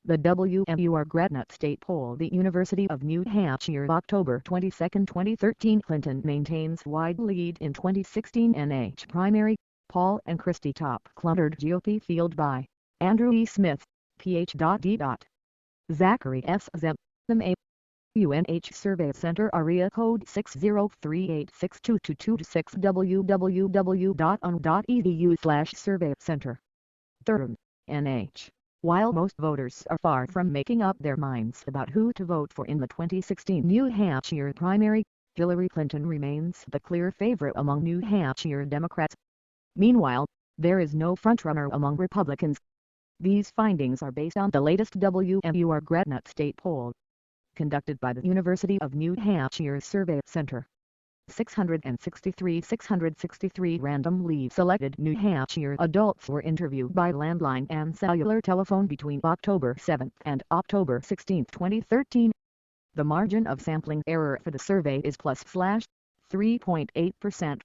The WMUR Gradnut State Poll. The University of New Hampshire, October 22, 2013. Clinton maintains wide lead in 2016 NH primary. Paul and Christie top cluttered GOP field by Andrew E. Smith, Ph.D. Zachary S. Zem, A. UNH Survey Center area code 603862226 www.un.edu/survey-center. Third, NH. While most voters are far from making up their minds about who to vote for in the 2016 New Hampshire primary, Hillary Clinton remains the clear favorite among New Hampshire Democrats. Meanwhile, there is no frontrunner among Republicans. These findings are based on the latest WMUR Gradnut State Poll, conducted by the University of New Hampshire Survey Center. 663 randomly selected New Hampshire adults were interviewed by landline and cellular telephone between October 7 and October 16, 2013. The margin of sampling error for the survey is +3.8%.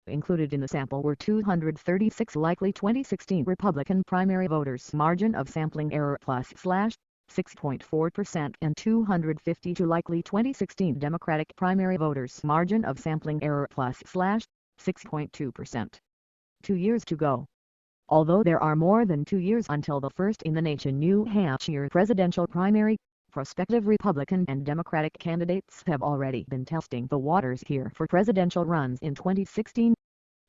Included in the sample were 236 likely 2016 Republican primary voters. Margin of sampling error +6.4% and 252 likely 2016 Democratic primary voters. Margin of sampling error +6.2%. 2 years to go. Although there are more than 2 years until the first-in-the-nation New Hampshire presidential primary, prospective Republican and Democratic candidates have already been testing the waters here for presidential runs in 2016.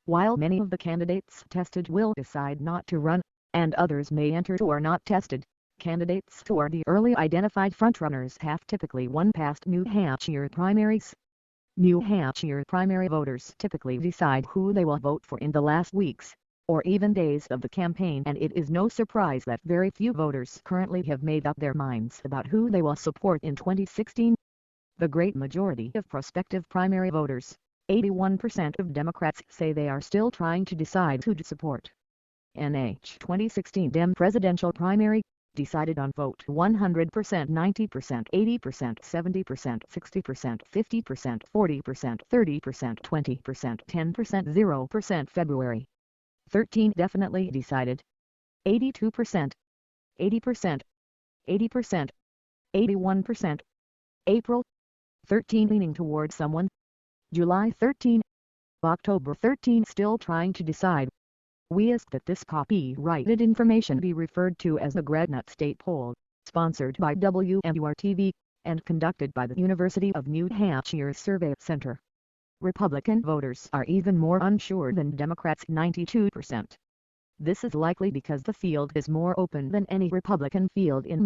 While many of the candidates tested will decide not to run, and others may enter who are not tested, candidates who are the early identified frontrunners have typically won past New Hampshire primaries. New Hampshire primary voters typically decide who they will vote for in the last weeks, or even days of the campaign, and it is no surprise that very few voters currently have made up their minds about who they will support in 2016. The great majority of prospective primary voters, 81% of Democrats, say they are still trying to decide who to support. NH 2016 Dem presidential primary, decided on vote 100%, 90%, 80%, 70%, 60%, 50%, 40%, 30%, 20%, 10%, 0% February 13 definitely decided, 82%, 80%, 80%, 81%, April 13 leaning toward someone, July 13, October 13 still trying to decide. We ask that this copyrighted information be referred to as the Gradnut State Poll, sponsored by WMUR-TV, and conducted by the University of New Hampshire Survey Center. Republican voters are even more unsure than Democrats, 92%. This is likely because the field is more open than any Republican field in